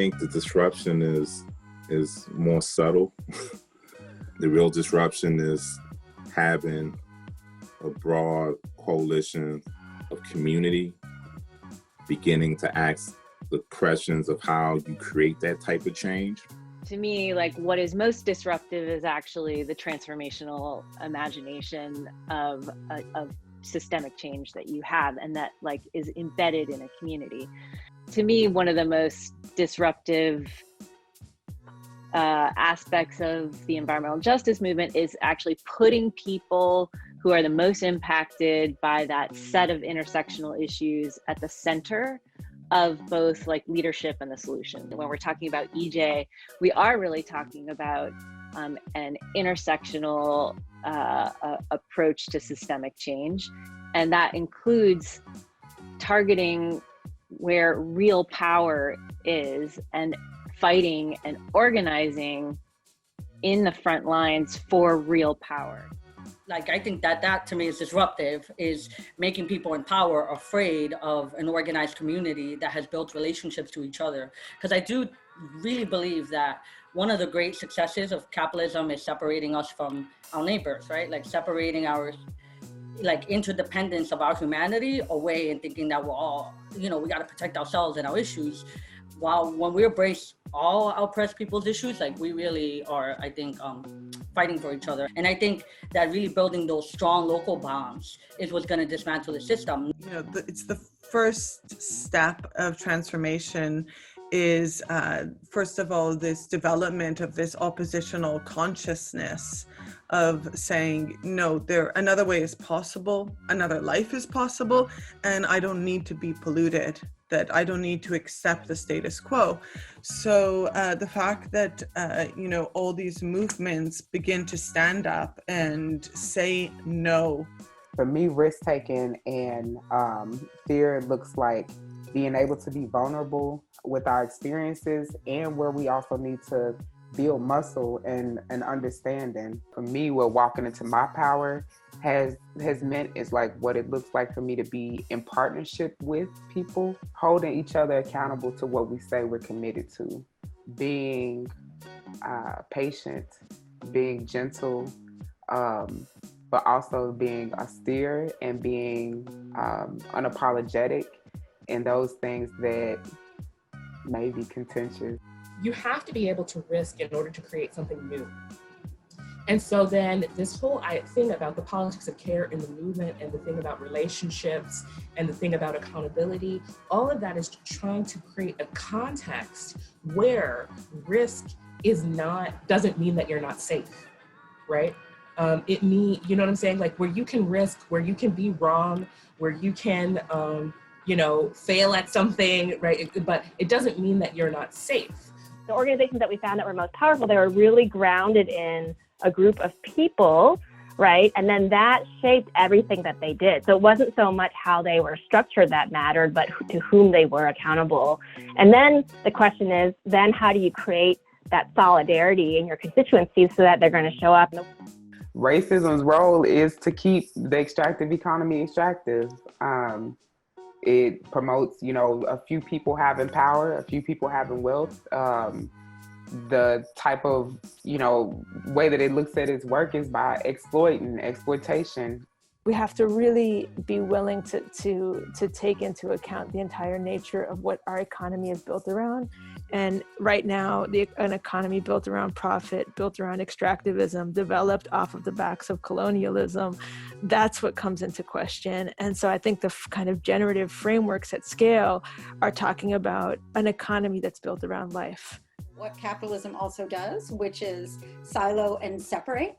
think the disruption is more subtle. The real disruption is having a broad coalition of community beginning to ask the questions of how you create that type of change. To me, like, what is most disruptive is actually the transformational imagination of systemic change that you have, and that like is embedded in a community. To me, one of the most disruptive aspects of the environmental justice movement is actually putting people who are the most impacted by that set of intersectional issues at the center of both like leadership and the solution. When we're talking about EJ, we are really talking about an intersectional approach to systemic change. And that includes targeting where real power is and fighting and organizing in the front lines for real power. Like, I think that to me is disruptive, is making people in power afraid of an organized community that has built relationships to each other. Because I do really believe that one of the great successes of capitalism is separating us from our neighbors, right? Like separating our like interdependence of our humanity away and thinking that we're all, we got to protect ourselves and our issues. While when we embrace all oppressed people's issues, like we really are, I think, fighting for each other. And I think that really building those strong local bonds is what's going to dismantle the system. It's the first step of transformation is, first of all, this development of this oppositional consciousness of saying, no, another way is possible, another life is possible, and I don't need to be polluted, that I don't need to accept the status quo. So the fact that, all these movements begin to stand up and say no. For me, risk-taking and fear looks like being able to be vulnerable with our experiences, and where we also need to build muscle and understanding. For me, what walking into my power has meant is like what it looks like for me to be in partnership with people, holding each other accountable to what we say we're committed to, being patient, being gentle, but also being austere and being unapologetic in those things that may be contentious. You have to be able to risk in order to create something new. And so then this whole thing about the politics of care in the movement, and the thing about relationships, and the thing about accountability, all of that is trying to create a context where risk doesn't mean that you're not safe, right? It means, you know what I'm saying? Like where you can risk, where you can be wrong, where you can, fail at something, right? But it doesn't mean that you're not safe. The organizations that we found that were most powerful, they were really grounded in a group of people, right? And then that shaped everything that they did. So it wasn't so much how they were structured that mattered, but to whom they were accountable. And then the question is, then how do you create that solidarity in your constituencies so that they're going to show up? Racism's role is to keep the extractive economy extractive. It promotes, a few people having power, a few people having wealth. The type of, way that it looks at its work is by exploitation. We have to really be willing to take into account the entire nature of what our economy is built around. And right now, an economy built around profit, built around extractivism, developed off of the backs of colonialism, that's what comes into question. And so I think the kind of generative frameworks at scale are talking about an economy that's built around life. What capitalism also does, which is silo and separate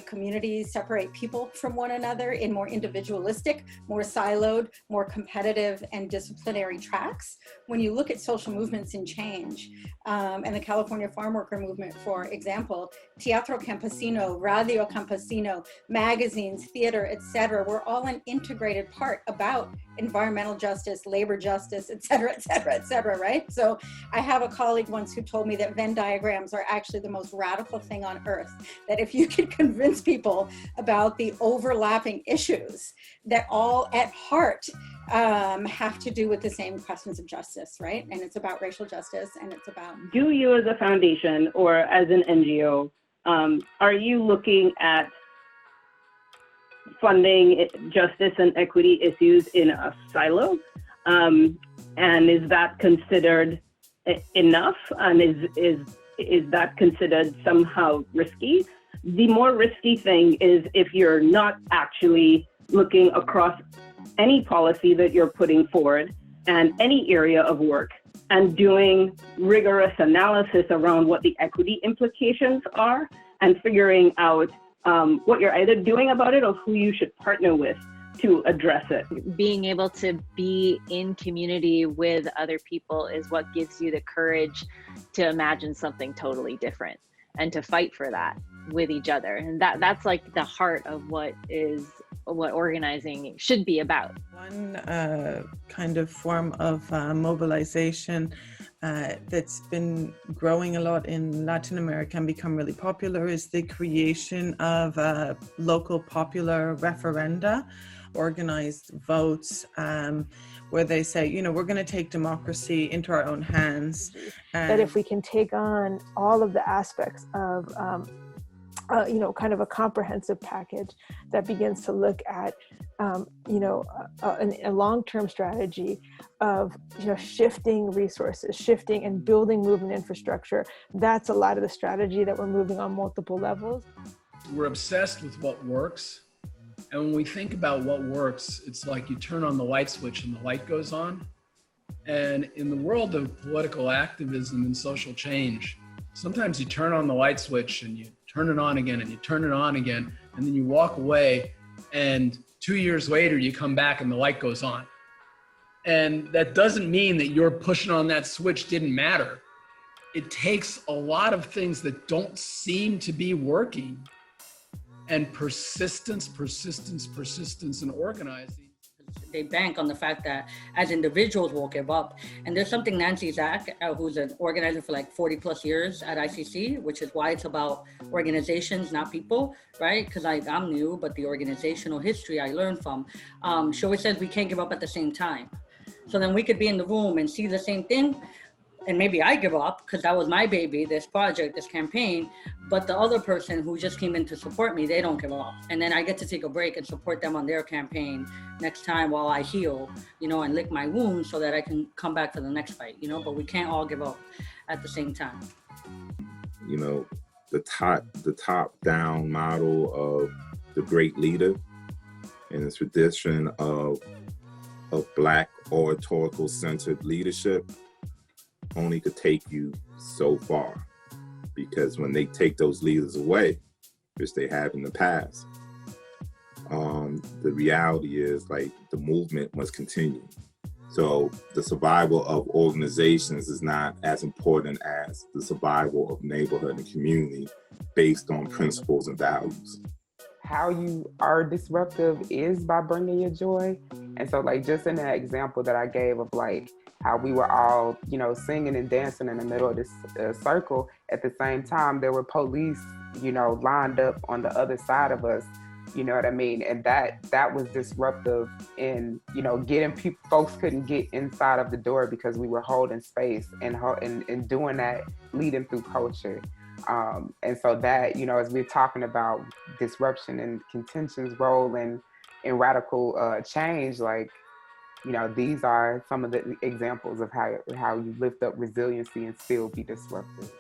communities, separate people from one another in more individualistic, more siloed, more competitive and disciplinary tracks. When you look at social movements and change, and the California farm worker movement, for example, Teatro Campesino, Radio Campesino, magazines, theater, etc. We're all an integrated part about environmental justice, labor justice, et cetera, right? So I have a colleague once who told me that Venn diagrams are actually the most radical thing on earth, that if you could convince people about the overlapping issues that all at heart have to do with the same questions of justice, right? And it's about racial justice, and it's about... Do you as a foundation or as an NGO, are you looking at funding justice and equity issues in a silo? And is that considered enough? And is that considered somehow risky? The more risky thing is if you're not actually looking across any policy that you're putting forward and any area of work and doing rigorous analysis around what the equity implications are and figuring out what you're either doing about it or who you should partner with to address it. Being able to be in community with other people is what gives you the courage to imagine something totally different and to fight for that with each other. And that's like the heart of what organizing should be about. One kind of form of mobilization that's been growing a lot in Latin America and become really popular is the creation of local popular referenda, organized votes, where they say, we're going to take democracy into our own hands. That if we can take on all of the aspects of kind of a comprehensive package that begins to look at, a long-term strategy of, shifting resources, shifting and building movement infrastructure. That's a lot of the strategy that we're moving on multiple levels. We're obsessed with what works. And when we think about what works, it's like you turn on the light switch and the light goes on. And in the world of political activism and social change, sometimes you turn on the light switch and you turn it on again and you turn it on again, and then you walk away and 2 years later you come back and the light goes on. And that doesn't mean that your pushing on that switch didn't matter. It takes a lot of things that don't seem to be working and persistence and organizing. They bank on the fact that as individuals we'll give up. And there's something Nancy Zach, who's an organizer for like 40 plus years at ICC, which is why it's about organizations, not people, right? Because I'm new, but the organizational history I learned from, she always says we can't give up at the same time. So then we could be in the room and see the same thing, and maybe I give up because that was my baby, this project, this campaign, but the other person who just came in to support me, they don't give up. And then I get to take a break and support them on their campaign next time while I heal, and lick my wounds so that I can come back for the next fight, but we can't all give up at the same time. The top-down model of the great leader and the tradition of Black oratorical-centered leadership only could take you so far, because when they take those leaders away, which they have in the past, the reality is like the movement must continue. So the survival of organizations is not as important as the survival of neighborhood and community based on principles and values. How you are disruptive is by bringing your joy. And so like just in that example that I gave of like how we were all, singing and dancing in the middle of this circle, at the same time there were police, lined up on the other side of us, you know what I mean? And that was disruptive in, getting people, folks couldn't get inside of the door because we were holding space and doing that, leading through culture. And so that, as we're talking about disruption and contention's role in radical change, like, these are some of the examples of how you lift up resiliency and still be disruptive.